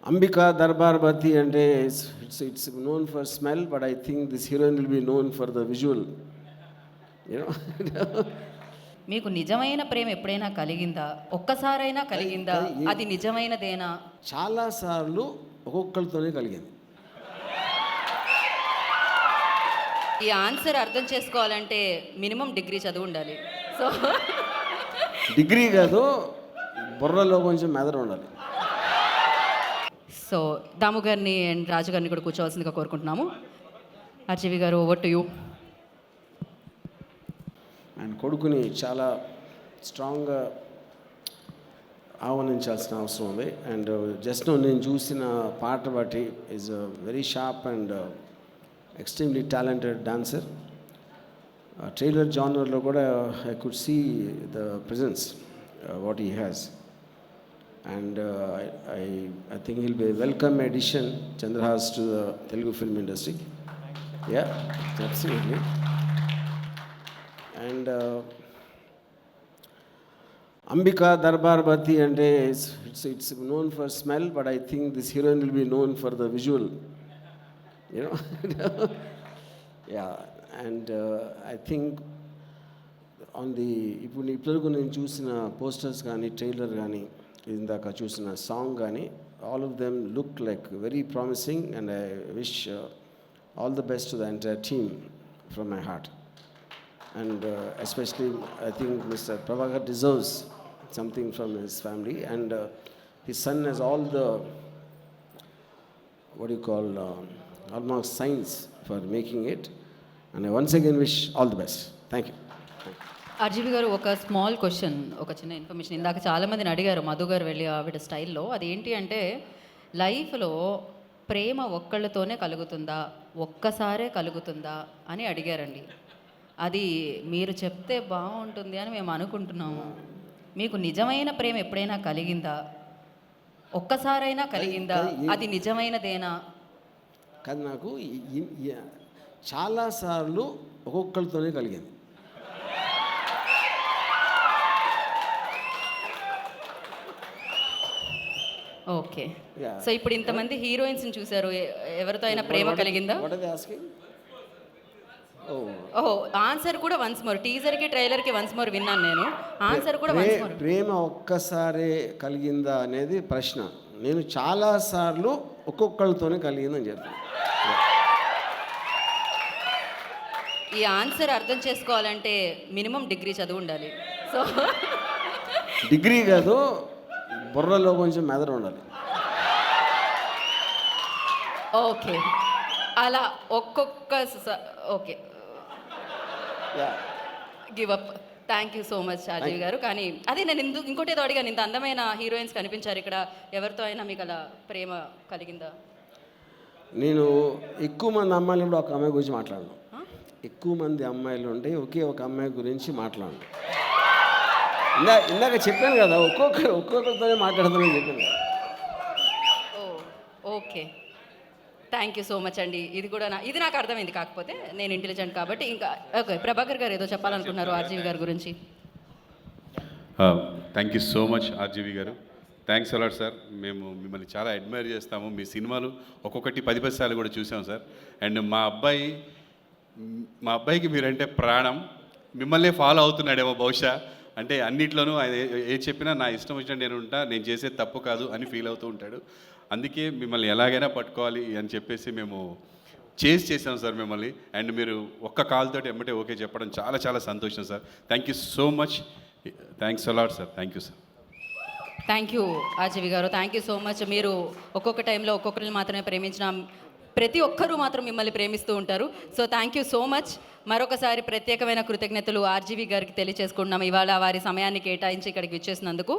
Ambika Darbar Bhati and it's known for smell, but I think this heroine will be known for the visual. You know? మీకు నిజమైన ప్రేమ ఎప్పుడైనా కలిగిందా? ఒక్కసారైనా కలిగిందా? అది నిజమైనదేనా? చాలా సార్లు ఒక్కొక్కరితోనే కలిగింది. ఈ ఆన్సర్ అర్థం చేసుకోవాలంటే మినిమం డిగ్రీ చదువు ఉండాలి. సో డిగ్రీ కాదు, బుర్రలో కొంచెం మెదడు ఉండాలి. సో దాము గారిని అండ్ రాజు గారిని కూడా కూర్చోవాల్సిందిగా కోరుకుంటున్నాము. ఆర్జీవి గారు, ఓవర్ టు యూ. ఆయన కొడుకుని చాలా స్ట్రాంగ్గా ఆహ్వానించాల్సిన అవసరం ఉంది. అండ్ జస్ట్ నేను చూసిన పాట బట్టి is very sharp and extremely talented dancer. Trailer జానర్లో కూడా I could see the presence what he has. And I think he'll be a welcome addition, Chandrahas, to the Telugu film industry. Yeah, absolutely. And Ambika Darbar Bhati and it's known for smell, but I think this heroine will be known for the visual. You know? Yeah, and I think on the ఇప్పుడు నేను చూసిన posters కానీ trailer కానీ ఇందాక చూసిన song కానీ all of them look like very promising, and I wish all the best to the entire team from my heart. And especially I think Mr. Prabhakar deserves something from his family, and his son has all the what do you call almost signs for making it, and I once again wish all the best. Thank you. RGV గారు, ఒక small question, ఒక చిన్న information. ఇందాక చాలామందిని అడిగారు మధు గారు వెళ్ళి ఆవిడ స్టైల్లో. అదేంటి అంటే, లైఫ్లో ప్రేమ ఒక్కళ్ళతోనే కలుగుతుందా, ఒక్కసారే కలుగుతుందా అని అడిగారండి. అది మీరు చెప్తే బాగుంటుంది అని మేము అనుకుంటున్నాము. మీకు నిజమైన ప్రేమ ఎప్పుడైనా కలిగిందా? ఒక్కసారైనా కలిగిందా? అది నిజమైనదేనా? కానీ నాకు చాలాసార్లు ఒక్కొక్కరితోనే కలిగింది. ఓకే. సో ఇప్పుడు ఇంతమంది హీరోయిన్స్ని చూశారు, ఎవరితో అయినా ప్రేమ కలిగిందా? ఓహో, ఆన్సర్ కూడా వన్స్ మోర్. టీజర్కి ట్రైలర్కి వన్స్ మోర్ విన్నాను నేను. ఆన్సర్ కూడా వన్స్ మోర్. ప్రేమ ఒక్కసారే కలిగిందా అనేది ప్రశ్న. నేను చాలాసార్లు ఒక్కొక్కరితోనే కలిగిందని చెప్తాను. ఈ ఆన్సర్ అర్థం చేసుకోవాలంటే మినిమం డిగ్రీ చదువు ఉండాలి. సో డిగ్రీ కాదు, బుర్రలో కొంచెం మెదడు ఉండాలి. ఓకే, అలా ఒక్కొక్క okay, give up. Thank you so much Rajeev గారు. కానీ అదే నేను ఇంకోటి ఏదో అడిగాను, ఇంత అందమైన హీరోయిన్స్ కనిపించారు ఇక్కడ, ఎవరితో అయినా మీకు అలా ప్రేమ కలిగిందా? నేను ఎక్కువ మంది అమ్మాయిలు ఇప్పుడు ఒక అమ్మాయి గురించి మాట్లాడను. ఎక్కువ మంది అమ్మాయిలు ఉంటే ఒకే ఒక అమ్మాయి గురించి మాట్లాడను. ఇందాక చెప్పాను కదా, ఒక్కొక్కరితోనే మాట్లాడతానని చెప్పాను కదా. Okay, thank you so much అండి. ఇది కూడా ఇది నాకు అర్థమైంది, కాకపోతే నేను ఇంటెలిజెంట్ కాబట్టి. ఇంకా ఓకే, ప్రభాకర్ గారు ఏదో చెప్పాలనుకున్నారు ఆర్జీవి గారి గురించి. Thank you so much RGV గారు. Thanks a lot sir. మేము మిమ్మల్ని చాలా అడ్మైర్ చేస్తాము. మీ సినిమాలు ఒక్కొక్కటి 10 సార్లు కూడా చూసాం సార్. అండ్ మా అబ్బాయికి మీరంటే ప్రాణం. మిమ్మల్నే ఫాలో అవుతున్నాడేమో బహుశా. అంటే అన్నిట్లోనూ ఆయన ఏది చెప్పినా నా ఇష్టం వచ్చినట్టు నేను ఉంటా, నేను చేసేది తప్పు కాదు అని ఫీల్ అవుతూ ఉంటాడు. అందుకే మిమ్మల్ని ఎలాగైనా పట్టుకోవాలి అని చెప్పేసి మేము చేసాం సార్ మిమ్మల్ని. అండ్ మీరు ఒక్క కాల్తో ఎమ్మటే ఓకే చెప్పడం చాలా చాలా సంతోషం sir. Thank you so much. Thanks a lot sir. Thank you sir. Thank you RGV గారు, థ్యాంక్ యూ సో మచ్. మీరు ఒక్కొక్క టైంలో ఒక్కొక్కరిని మాత్రమే ప్రేమించిన ప్రతి ఒక్కరూ మాత్రం మిమ్మల్ని ప్రేమిస్తూ ఉంటారు. So thank you so much. మరొకసారి ప్రత్యేకమైన కృతజ్ఞతలు ఆర్జీవి గారికి తెలియజేసుకుంటున్నాం, ఇవాళ వారి సమయాన్ని కేటాయించి ఇక్కడికి విచ్చేసినందుకు.